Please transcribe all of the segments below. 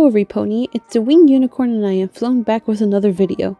Hello everypony, it's the Winged Unicorn and I am flown back with another video.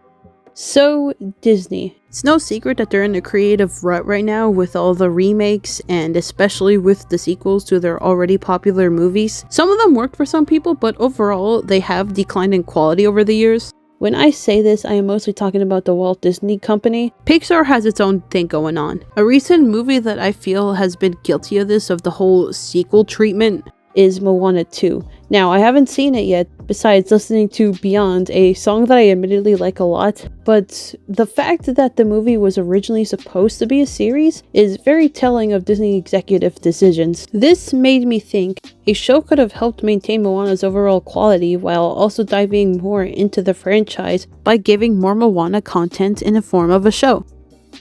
So, Disney. It's no secret that they're in a creative rut right now with all the remakes and especially with the sequels to their already popular movies. Some of them worked for some people, but overall they have declined in quality over the years. When I say this, I am mostly talking about the Walt Disney Company. Pixar has its own thing going on. A recent movie that I feel has been guilty of this, of the whole sequel treatment, is Moana 2. Now, I haven't seen it yet, besides listening to Beyond, a song that I admittedly like a lot, but the fact that the movie was originally supposed to be a series is very telling of Disney executive decisions. This made me think a show could have helped maintain Moana's overall quality while also diving more into the franchise by giving more Moana content in the form of a show.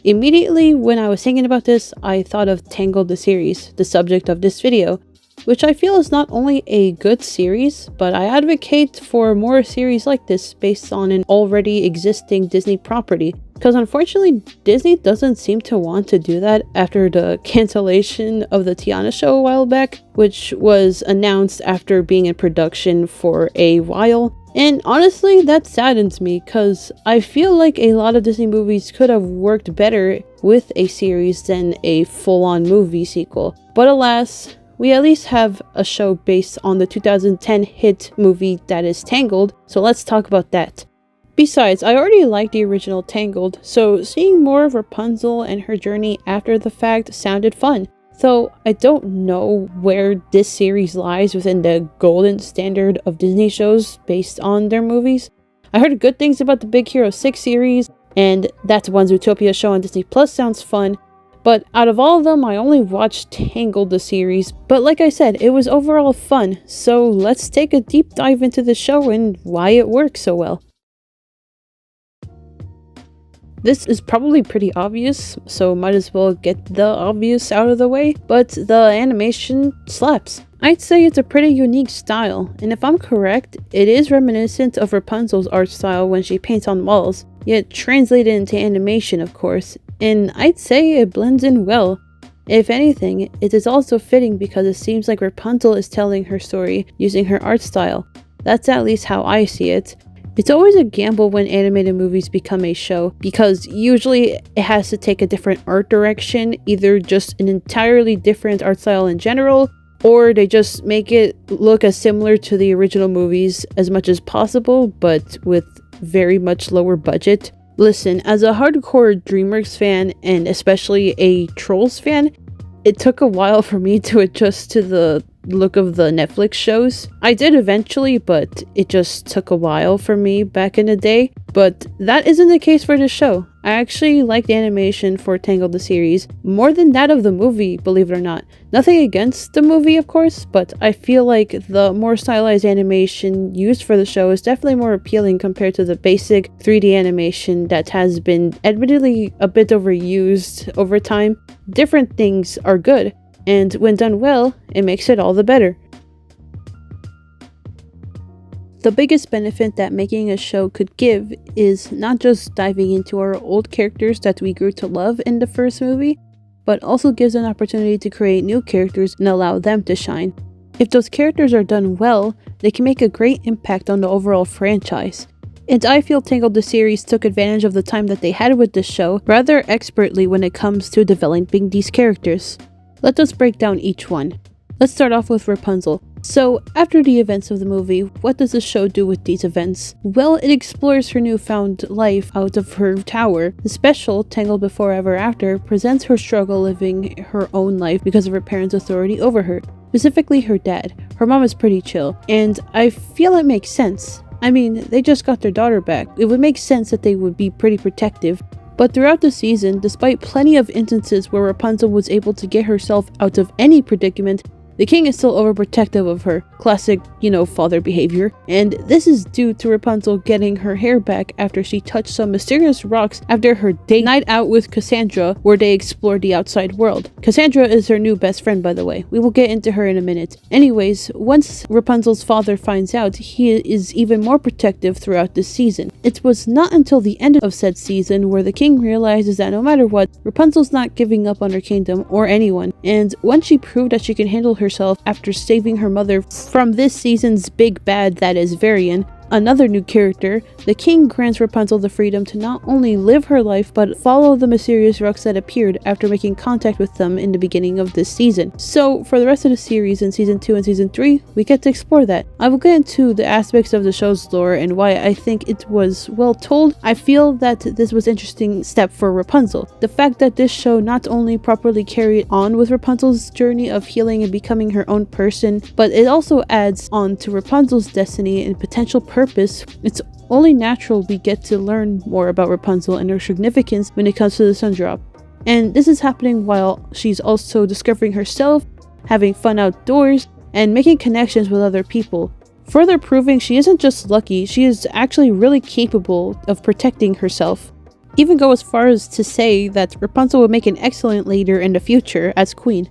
Immediately when I was thinking about this, I thought of Tangled the Series, the subject of this video, which I feel is not only a good series, but I advocate for more series like this based on an already existing Disney property, because unfortunately Disney doesn't seem to want to do that after the cancellation of the Tiana show a while back, which was announced after being in production for a while. And honestly, that saddens me, because I feel like a lot of Disney movies could have worked better with a series than a full-on movie sequel. But alas, we at least have a show based on the 2010 hit movie that is Tangled, so let's talk about that. Besides, I already liked the original Tangled, so seeing more of Rapunzel and her journey after the fact sounded fun. Though I don't know where this series lies within the golden standard of Disney shows based on their movies. I heard good things about the Big Hero 6 series, and that One Zootopia show on Disney Plus sounds fun. But out of all of them, I only watched Tangled the series, but like I said, it was overall fun, so let's take a deep dive into the show and why it works so well. This is probably pretty obvious, so might as well get the obvious out of the way, but the animation slaps. I'd say it's a pretty unique style, and if I'm correct, it is reminiscent of Rapunzel's art style when she paints on walls, yet translated into animation of course, and I'd say it blends in well. If anything, it is also fitting because it seems like Rapunzel is telling her story using her art style. That's at least how I see it. It's always a gamble when animated movies become a show, because usually it has to take a different art direction, either just an entirely different art style in general, or they just make it look as similar to the original movies as much as possible, but with very much lower budget. Listen, as a hardcore DreamWorks fan, and especially a Trolls fan, it took a while for me to adjust to the look of the Netflix shows. I did eventually, but it just took a while for me back in the day. But that isn't the case for this show. I actually liked the animation for Tangled the series more than that of the movie, believe it or not. Nothing against the movie, of course, but I feel like the more stylized animation used for the show is definitely more appealing compared to the basic 3D animation that has been admittedly a bit overused over time. Different things are good, and when done well, it makes it all the better. The biggest benefit that making a show could give is not just diving into our old characters that we grew to love in the first movie, but also gives an opportunity to create new characters and allow them to shine. If those characters are done well, they can make a great impact on the overall franchise. And I feel Tangled the series took advantage of the time that they had with this show rather expertly when it comes to developing these characters. Let us break down each one. Let's start off with Rapunzel. So, after the events of the movie, what does the show do with these events? Well, it explores her newfound life out of her tower. The special, Tangled Before Ever After, presents her struggle living her own life because of her parents' authority over her. Specifically her dad. Her mom is pretty chill, and I feel it makes sense. I mean, they just got their daughter back. It would make sense that they would be pretty protective. But throughout the season, despite plenty of instances where Rapunzel was able to get herself out of any predicament, the king is still overprotective of her. Classic, father behavior. And this is due to Rapunzel getting her hair back after she touched some mysterious rocks after her date night out with Cassandra, where they explored the outside world. Cassandra is her new best friend, by the way. We will get into her in a minute. Anyways, once Rapunzel's father finds out, he is even more protective throughout this season. It was not until the end of said season where the king realizes that no matter what, Rapunzel's not giving up on her kingdom or anyone, and once she proved that she can handle herself after saving her mother from this season's big bad that is Varian. Another new character, the king grants Rapunzel the freedom to not only live her life but follow the mysterious rocks that appeared after making contact with them in the beginning of this season. So for the rest of the series in season 2 and season 3, we get to explore that. I will get into the aspects of the show's lore and why I think it was well told. I feel that this was an interesting step for Rapunzel. The fact that this show not only properly carried on with Rapunzel's journey of healing and becoming her own person, but it also adds on to Rapunzel's destiny and potential purpose. It's only natural we get to learn more about Rapunzel and her significance when it comes to the sun drop. And this is happening while she's also discovering herself, having fun outdoors, and making connections with other people. Further proving she isn't just lucky, she is actually really capable of protecting herself. Even go as far as to say that Rapunzel would make an excellent leader in the future as queen.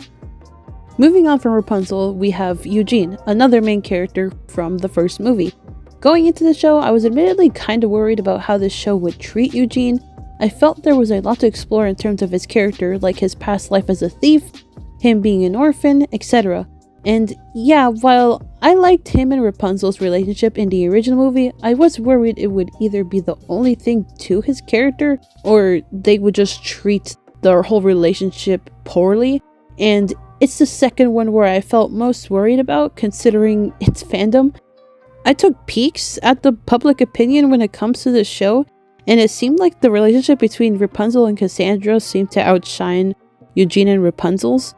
Moving on from Rapunzel, we have Eugene, another main character from the first movie. Going into the show, I was admittedly kinda worried about how this show would treat Eugene. I felt there was a lot to explore in terms of his character, like his past life as a thief, him being an orphan, etc. And yeah, while I liked him and Rapunzel's relationship in the original movie, I was worried it would either be the only thing to his character, or they would just treat their whole relationship poorly. And it's the second one where I felt most worried about, considering its fandom. I took peeks at the public opinion when it comes to this show, and it seemed like the relationship between Rapunzel and Cassandra seemed to outshine Eugene and Rapunzel's.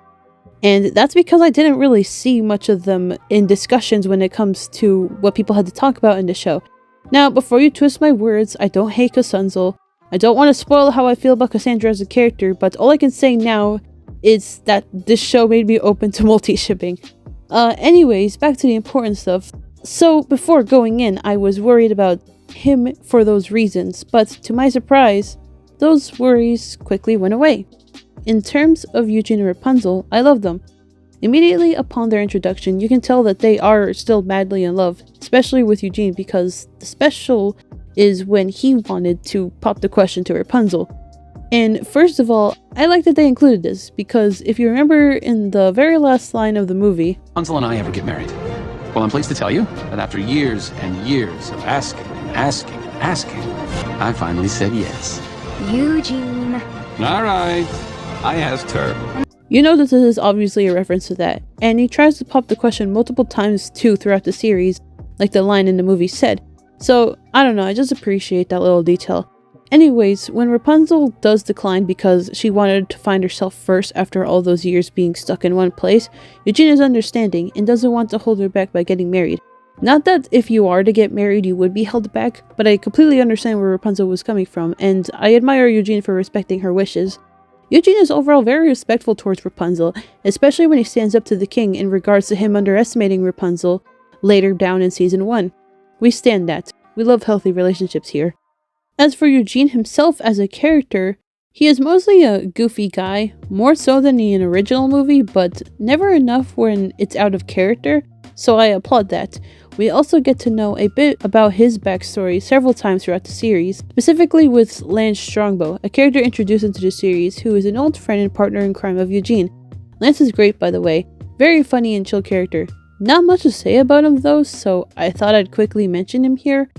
And that's because I didn't really see much of them in discussions when it comes to what people had to talk about in the show. Now, before you twist my words, I don't hate Cassandra. I don't want to spoil how I feel about Cassandra as a character, but all I can say now is that this show made me open to multi-shipping. Anyways, back to the important stuff. So before going in, I was worried about him for those reasons, but to my surprise, those worries quickly went away. In terms of Eugene and Rapunzel, I love them. Immediately upon their introduction, you can tell that they are still madly in love, especially with Eugene, because the special is when he wanted to pop the question to Rapunzel. And first of all, I like that they included this, because if you remember in the very last line of the movie, Rapunzel and I ever get married. Well, I'm pleased to tell you that after years and years of asking, I finally said yes. Eugene. All right, I asked her. You know that this is obviously a reference to that, and he tries to pop the question multiple times too throughout the series, like the line in the movie said. So, I don't know, I just appreciate that little detail. Anyways, when Rapunzel does decline because she wanted to find herself first after all those years being stuck in one place, Eugene is understanding and doesn't want to hold her back by getting married. Not that if you are to get married you would be held back, but I completely understand where Rapunzel was coming from, and I admire Eugene for respecting her wishes. Eugene is overall very respectful towards Rapunzel, especially when he stands up to the king in regards to him underestimating Rapunzel later down in season 1. We stand that. We love healthy relationships here. As for Eugene himself as a character, he is mostly a goofy guy, more so than in an original movie, but never enough when it's out of character, so I applaud that. We also get to know a bit about his backstory several times throughout the series, specifically with Lance Strongbow, a character introduced into the series who is an old friend and partner in crime of Eugene. Lance is great, by the way, very funny and chill character. Not much to say about him though, so I thought I'd quickly mention him here.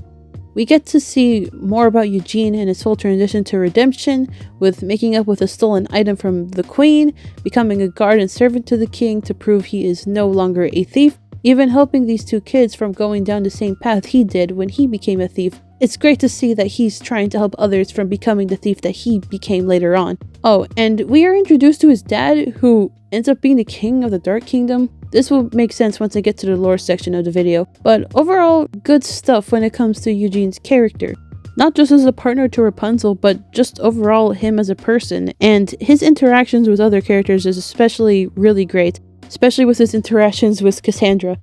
We get to see more about Eugene and his full transition to redemption, with making up with a stolen item from the queen, becoming a guard and servant to the king to prove he is no longer a thief, even helping these two kids from going down the same path he did when he became a thief. It's great to see that he's trying to help others from becoming the thief that he became later on. Oh, and we are introduced to his dad, who ends up being the king of the Dark Kingdom. This will make sense once I get to the lore section of the video, but overall, good stuff when it comes to Eugene's character. Not just as a partner to Rapunzel, but just overall him as a person, and his interactions with other characters is especially really great, especially with his interactions with Cassandra.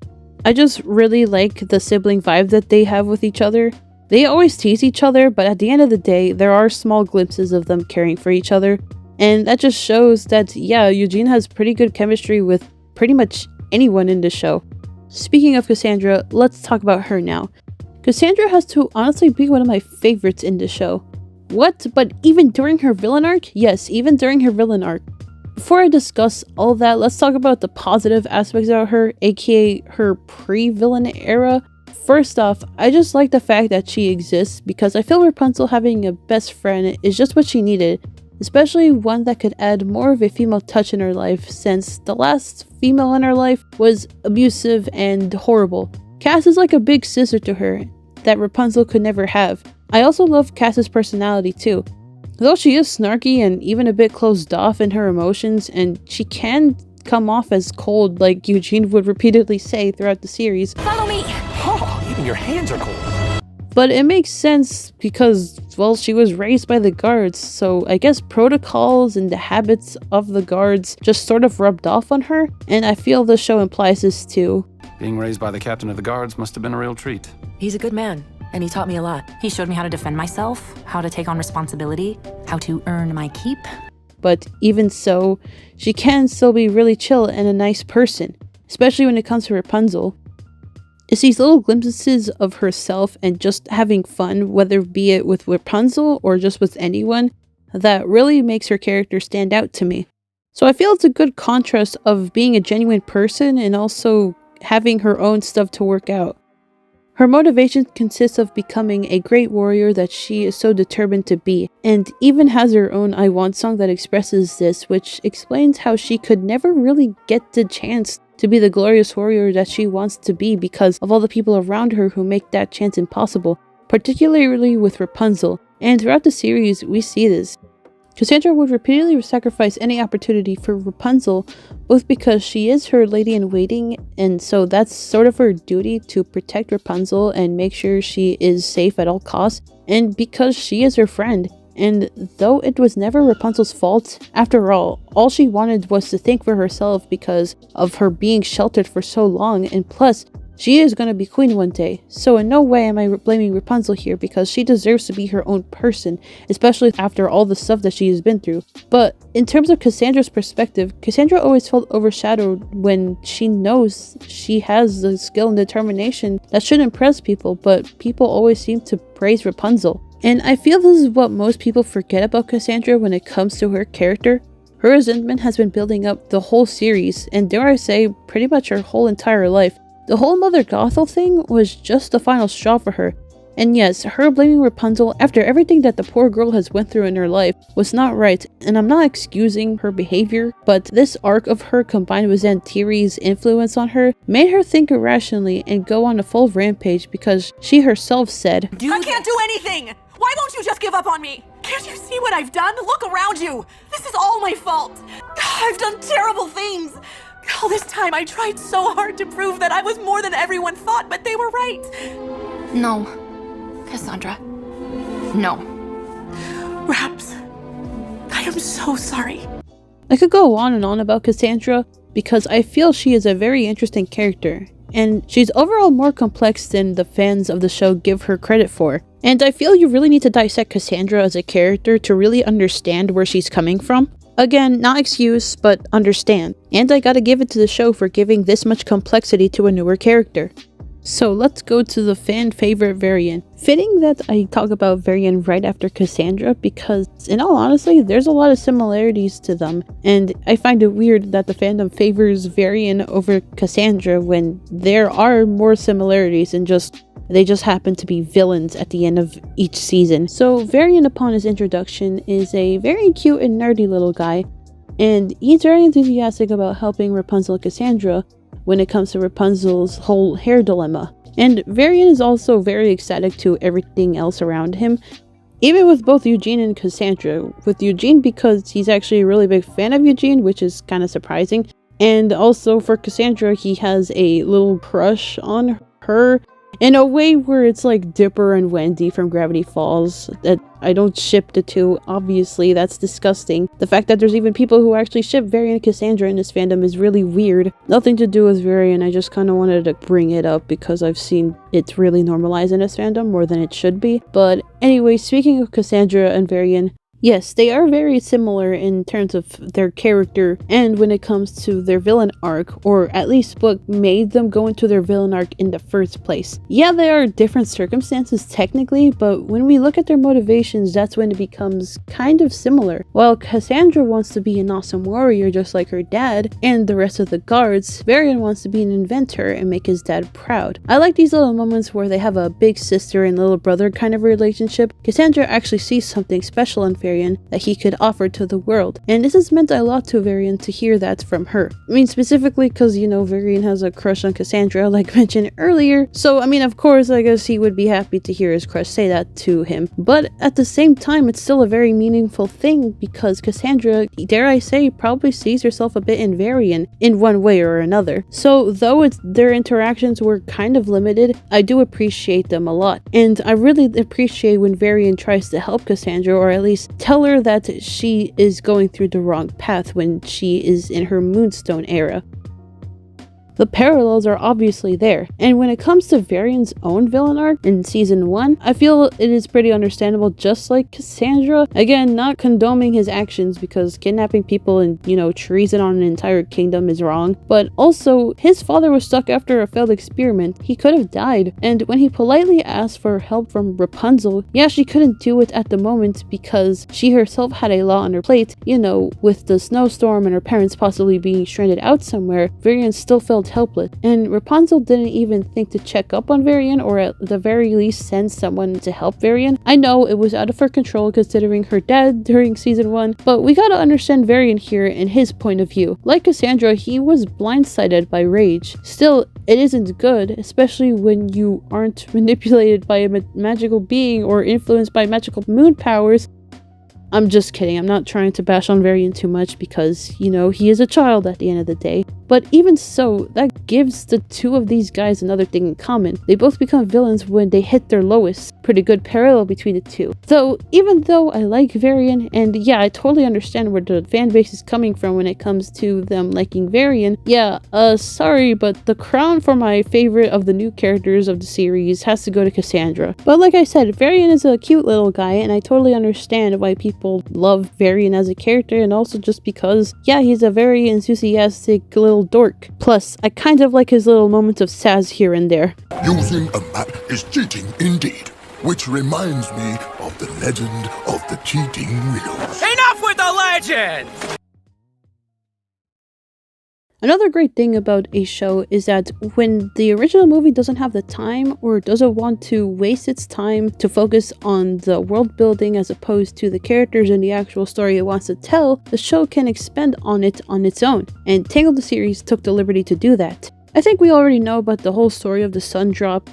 I just really like the sibling vibe that they have with each other. They always tease each other, but at the end of the day, there are small glimpses of them caring for each other, and that just shows that, yeah, Eugene has pretty good chemistry with pretty much anyone in this show. Speaking of Cassandra, let's talk about her now. Cassandra has to honestly be one of my favorites in this show. What? But even during her villain arc? Yes, even during her villain arc. before I discuss all that, let's talk about the positive aspects of her, aka her pre-villain era. First off, I just like the fact that she exists because I feel Rapunzel having a best friend is just what she needed, especially one that could add more of a female touch in her life since the last female in her life was abusive and horrible. Cass is like a big sister to her that Rapunzel could never have. I also love Cass's personality too. Though she is snarky and even a bit closed off in her emotions, and she can come off as cold like Eugene would repeatedly say throughout the series. Follow me! Oh, even your hands are cold. But it makes sense because, well, she was raised by the guards, so I guess protocols and the habits of the guards just sort of rubbed off on her, and I feel the show implies this too. Being raised by the captain of the guards must have been a real treat. He's a good man, and he taught me a lot. He showed me how to defend myself, how to take on responsibility, how to earn my keep. But even so, she can still be really chill and a nice person, especially when it comes to Rapunzel. It's these little glimpses of herself and just having fun, whether be it with Rapunzel or just with anyone, that really makes her character stand out to me. So I feel it's a good contrast of being a genuine person and also having her own stuff to work out. Her motivation consists of becoming a great warrior that she is so determined to be, and even has her own I Want song that expresses this, which explains how she could never really get the chance to be the glorious warrior that she wants to be because of all the people around her who make that chance impossible, particularly with Rapunzel, and throughout the series we see this. Cassandra would repeatedly sacrifice any opportunity for Rapunzel, both because she is her lady-in-waiting, and so that's sort of her duty to protect Rapunzel and make sure she is safe at all costs, and because she is her friend. And though it was never Rapunzel's fault, after all she wanted was to think for herself because of her being sheltered for so long, and plus, she is going to be queen one day, so in no way am I blaming Rapunzel here because she deserves to be her own person, especially after all the stuff that she has been through. But in terms of Cassandra's perspective, Cassandra always felt overshadowed when she knows she has the skill and determination that should impress people, but people always seem to praise Rapunzel. And I feel this is what most people forget about Cassandra when it comes to her character. Her resentment has been building up the whole series, and dare I say, pretty much her whole entire life. The whole Mother Gothel thing was just the final straw for her. And yes, her blaming Rapunzel after everything that the poor girl has went through in her life was not right, and I'm not excusing her behavior, but this arc of her combined with Zantiri's influence on her made her think irrationally and go on a full rampage because she herself said, I can't do anything! Why won't you just give up on me? Can't you see what I've done? Look around you! This is all my fault! I've done terrible things! All this time I tried so hard to prove that I was more than everyone thought, but they were right! No, Cassandra. No. Raps, I am so sorry. I could go on and on about Cassandra because I feel she is a very interesting character, and she's overall more complex than the fans of the show give her credit for. And I feel you really need to dissect Cassandra as a character to really understand where she's coming from. Again, not excuse, but understand. And I gotta give it to the show for giving this much complexity to a newer character. So let's go to the fan favorite Varian. Fitting that I talk about Varian right after Cassandra because, in all honesty, there's a lot of similarities to them, and I find it weird that the fandom favors Varian over Cassandra when there are more similarities and they just happen to be villains at the end of each season. So Varian, upon his introduction, is a very cute and nerdy little guy, and he's very enthusiastic about helping Rapunzel and Cassandra when it comes to Rapunzel's whole hair dilemma. And Varian is also very ecstatic to everything else around him, even with both Eugene and Cassandra. With Eugene because he's actually a really big fan of Eugene, which is kind of surprising. And also for Cassandra, he has a little crush on her in a way where it's like Dipper and Wendy from Gravity Falls. That I don't ship the two, obviously, that's disgusting. The fact that there's even people who actually ship Varian and Cassandra in this fandom is really weird. Nothing to do with Varian, I just kind of wanted to bring it up because I've seen it really normalized in this fandom more than it should be. But anyway, speaking of Cassandra and Varian, Yes, they are very similar in terms of their character and when it comes to their villain arc, or at least what made them go into their villain arc in the first place. Yeah, there are different circumstances technically, but when we look at their motivations, that's when it becomes kind of similar. While Cassandra wants to be an awesome warrior just like her dad and the rest of the guards, Varian wants to be an inventor and make his dad proud. I like these little moments where they have a big sister and little brother kind of relationship. Cassandra actually sees something special in Varian that he could offer to the world, and this has meant a lot to Varian to hear that from her. I mean, specifically because, you know, Varian has a crush on Cassandra, like mentioned earlier, so I mean, of course, I guess he would be happy to hear his crush say that to him, but at the same time, it's still a very meaningful thing because Cassandra, dare I say, probably sees herself a bit in Varian in one way or another. So though their interactions were kind of limited, I do appreciate them a lot, and I really appreciate when Varian tries to help Cassandra, or at least tell her that she is going through the wrong path when she is in her Moonstone era. The parallels are obviously there, and when it comes to Varian's own villain arc in season 1, I feel it is pretty understandable, just like Cassandra. Again, not condoning his actions because kidnapping people and, you know, treason on an entire kingdom is wrong, but also his father was stuck after a failed experiment. He could have died, and when he politely asked for help from Rapunzel, yeah, she couldn't do it at the moment because she herself had a lot on her plate. You know, with the snowstorm and her parents possibly being stranded out somewhere, Varian still felt helpless, and Rapunzel didn't even think to check up on Varian, or at the very least send someone to help Varian. I know it was out of her control considering her dad during season 1, but we gotta understand Varian here and his point of view. Like Cassandra, he was blindsided by rage. Still, it isn't good, especially when you aren't manipulated by a magical being or influenced by magical moon powers. I'm just kidding, I'm not trying to bash on Varian too much because, you know, he is a child at the end of the day. But even so, that gives the two of these guys another thing in common. They both become villains when they hit their lowest. Pretty good parallel between the two. So even though I like Varian, and yeah, I totally understand where the fanbase is coming from when it comes to them liking Varian, yeah, sorry, but the crown for my favorite of the new characters of the series has to go to Cassandra. But like I said, Varian is a cute little guy, and I totally understand why people love Varian as a character, and also just because, yeah, he's a very enthusiastic little dork. Plus, I kind of like his little moments of sass here and there. Using a map is cheating indeed, which reminds me of the legend of the cheating widows. Enough with the legend! Another great thing about a show is that when the original movie doesn't have the time or doesn't want to waste its time to focus on the world building as opposed to the characters and the actual story it wants to tell, the show can expand on it on its own, and Tangled the Series took the liberty to do that. I think we already know about the whole story of the sun drop.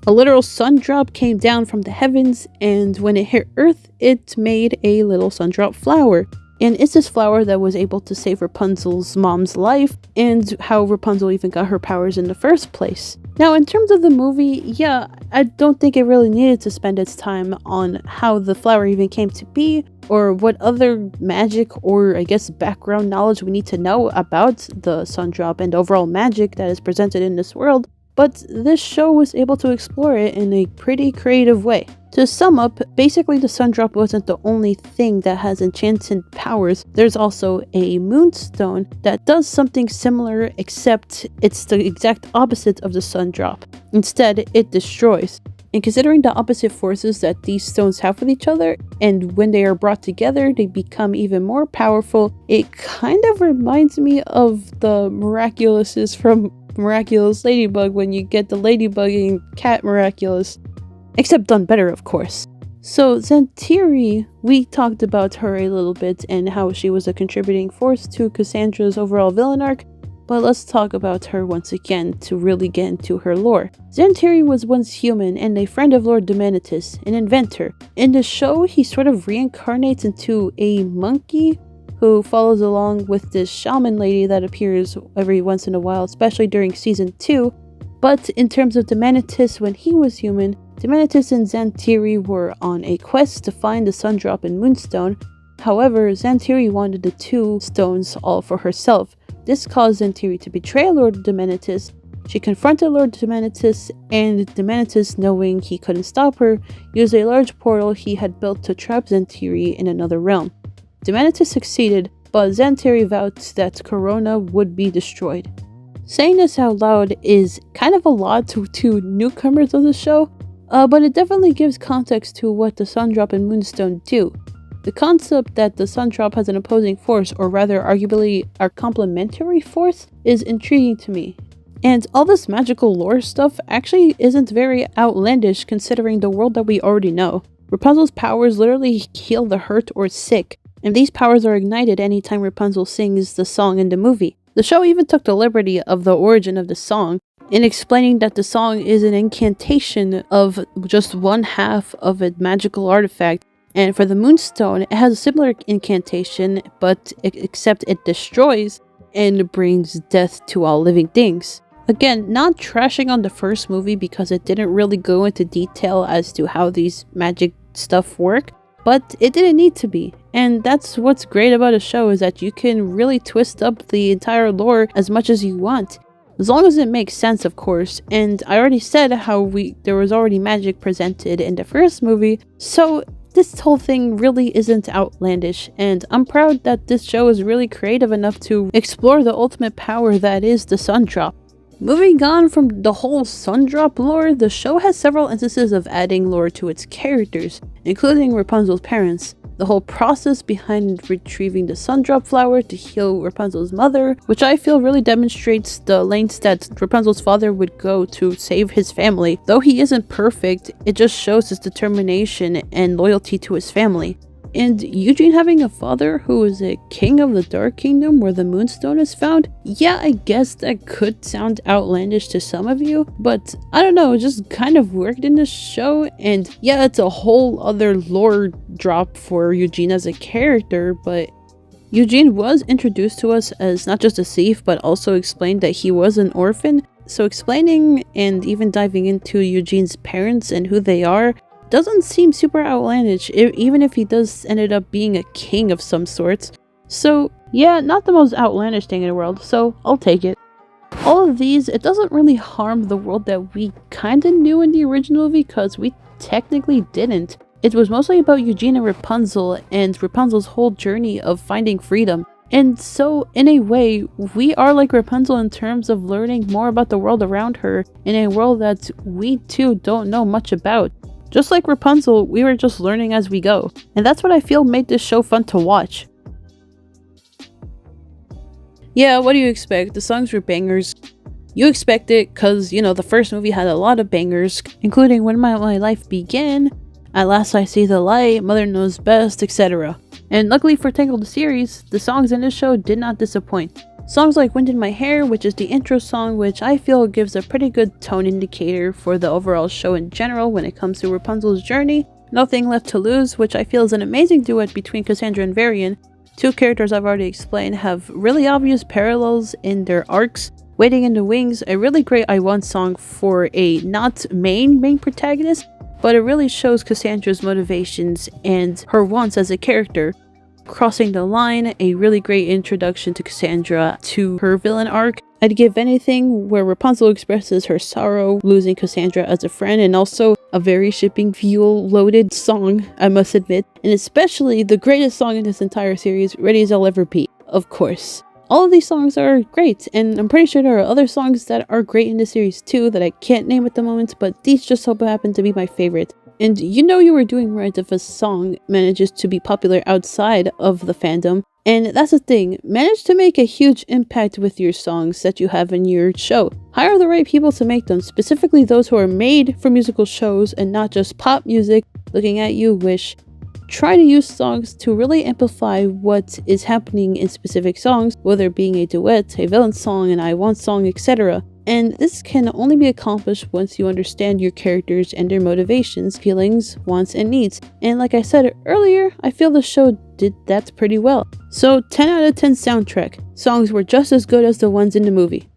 A literal sun drop came down from the heavens, and when it hit Earth, it made a little sun drop flower. And it's this flower that was able to save Rapunzel's mom's life, and how Rapunzel even got her powers in the first place. Now, in terms of the movie, yeah, I don't think it really needed to spend its time on how the flower even came to be, or what other magic or I guess background knowledge we need to know about the sun drop and overall magic that is presented in this world. But this show was able to explore it in a pretty creative way. To sum up, basically the sun drop wasn't the only thing that has enchanted powers. There's also a moonstone that does something similar, except it's the exact opposite of the sun drop. Instead, it destroys. And considering the opposite forces that these stones have with each other, and when they are brought together, they become even more powerful, it kind of reminds me of the Miraculouses from Miraculous Ladybug when you get the ladybug and cat Miraculous. Except done better, of course. So Zantiri, we talked about her a little bit and how she was a contributing force to Cassandra's overall villain arc, but let's talk about her once again to really get into her lore. Zantiri was once human and a friend of Lord Demanitus, an inventor. In the show, he sort of reincarnates into a monkey who follows along with this shaman lady that appears every once in a while, especially during season 2. But in terms of Demanitus, when he was human, Demanitus and Zantiri were on a quest to find the sun drop and moonstone. However, Zantiri wanted the two stones all for herself. This caused Zantiri to betray Lord Demanitus, She confronted Lord Demanitus, and Demanitus, knowing he couldn't stop her, used a large portal he had built to trap Zentiri in another realm. Demanitus succeeded, but Zentiri vowed that Corona would be destroyed. Saying this out loud is kind of a lot to newcomers of the show, but it definitely gives context to what the Sundrop and Moonstone do. The concept that the Sundrop has an opposing force, or rather arguably a complementary force, is intriguing to me. And all this magical lore stuff actually isn't very outlandish considering the world that we already know. Rapunzel's powers literally heal the hurt or sick, and these powers are ignited anytime Rapunzel sings the song in the movie. The show even took the liberty of the origin of the song in explaining that the song is an incantation of just one half of a magical artifact, and for the Moonstone it has a similar incantation, but except it destroys and brings death to all living things. Again, not trashing on the first movie because it didn't really go into detail as to how these magic stuff work, but it didn't need to be. And that's what's great about a show, is that you can really twist up the entire lore as much as you want. As long as it makes sense, of course. And I already said how there was already magic presented in the first movie, so this whole thing really isn't outlandish, and I'm proud that this show is really creative enough to explore the ultimate power that is the Sundrop. Moving on from the whole Sundrop lore, the show has several instances of adding lore to its characters, including Rapunzel's parents. The whole process behind retrieving the Sundrop flower to heal Rapunzel's mother, which I feel really demonstrates the lengths that Rapunzel's father would go to save his family. Though he isn't perfect, it just shows his determination and loyalty to his family. And Eugene having a father who is a king of the Dark Kingdom where the Moonstone is found, yeah, I guess that could sound outlandish to some of you, but I don't know, it just kind of worked in this show. And yeah, it's a whole other lore drop for Eugene as a character, but Eugene was introduced to us as not just a thief, but also explained that he was an orphan. So explaining and even diving into Eugene's parents and who they are doesn't seem super outlandish, even if he does ended up being a king of some sorts. So yeah, not the most outlandish thing in the world, so I'll take it. All of these, it doesn't really harm the world that we kinda knew in the original movie, because we technically didn't. It was mostly about Eugene and Rapunzel, and Rapunzel's whole journey of finding freedom. And so, in a way, we are like Rapunzel in terms of learning more about the world around her, in a world that we too don't know much about. Just like Rapunzel, we were just learning as we go. And that's what I feel made this show fun to watch. Yeah, what do you expect? The songs were bangers. You expect it because, you know, the first movie had a lot of bangers, including When My Life Began, At Last I See the Light, Mother Knows Best, etc. And luckily for Tangled the Series, the songs in this show did not disappoint. Songs like Wind in My Hair, which is the intro song, which I feel gives a pretty good tone indicator for the overall show in general when it comes to Rapunzel's journey. Nothing Left to Lose, which I feel is an amazing duet between Cassandra and Varian. Two characters I've already explained have really obvious parallels in their arcs. Waiting in the Wings, a really great I Want song for a not main protagonist, but it really shows Cassandra's motivations and her wants as a character. Crossing the Line, a really great introduction to Cassandra to her villain arc. I'd Give Anything, where Rapunzel expresses her sorrow losing Cassandra as a friend, and also a very shipping fuel loaded song, I must admit, and especially the greatest song in this entire series, Ready as I'll Ever Be, of course. All of these songs are great, and I'm pretty sure there are other songs that are great in the series too that I can't name at the moment, but these just so happen to be my favorite. And you know you were doing right if a song manages to be popular outside of the fandom. And that's the thing, manage to make a huge impact with your songs that you have in your show. Hire the right people to make them, specifically those who are made for musical shows and not just pop music. Looking at you, Wish. Try to use songs to really amplify what is happening in specific songs, whether it being a duet, a villain song, an I Want song, etc. And this can only be accomplished once you understand your characters and their motivations, feelings, wants, and needs. And like I said earlier, I feel the show did that pretty well. So 10 out of 10 soundtrack. Songs were just as good as the ones in the movie.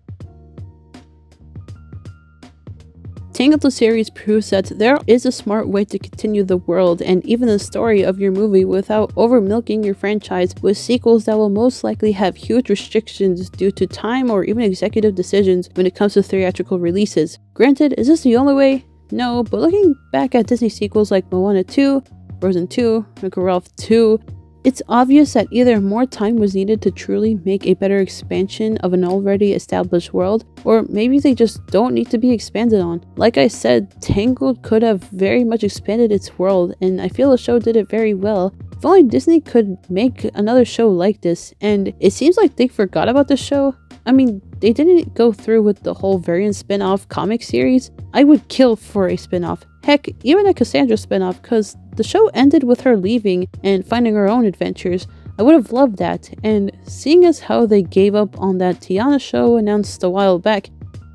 Tangled the Series proves that there is a smart way to continue the world and even the story of your movie without over-milking your franchise with sequels that will most likely have huge restrictions due to time or even executive decisions when it comes to theatrical releases. Granted, is this the only way? No, but looking back at Disney sequels like Moana 2, Frozen 2, Wreck-It Ralph 2, it's obvious that either more time was needed to truly make a better expansion of an already established world, or maybe they just don't need to be expanded on. Like I said, Tangled could have very much expanded its world, and I feel the show did it very well. If only Disney could make another show like this, and it seems like they forgot about the show. I mean, they didn't go through with the whole variant spin-off comic series. I would kill for a spin-off. Heck, even a Cassandra spin-off, because the show ended with her leaving and finding her own adventures. I would have loved that, and seeing as how they gave up on that Tiana show announced a while back,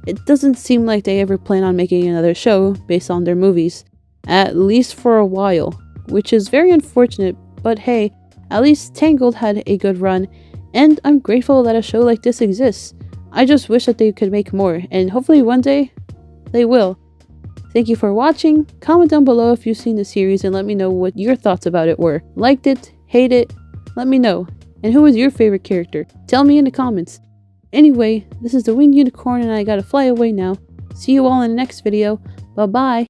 it doesn't seem like they ever plan on making another show based on their movies. At least for a while, which is very unfortunate, but hey, at least Tangled had a good run, and I'm grateful that a show like this exists. I just wish that they could make more, and hopefully one day, they will. Thank you for watching. Comment down below if you've seen the series and let me know what your thoughts about it were. Liked it? Hate it? Let me know. And who was your favorite character? Tell me in the comments. Anyway, this is the Winged Unicorn and I gotta fly away now. See you all in the next video. Bye bye.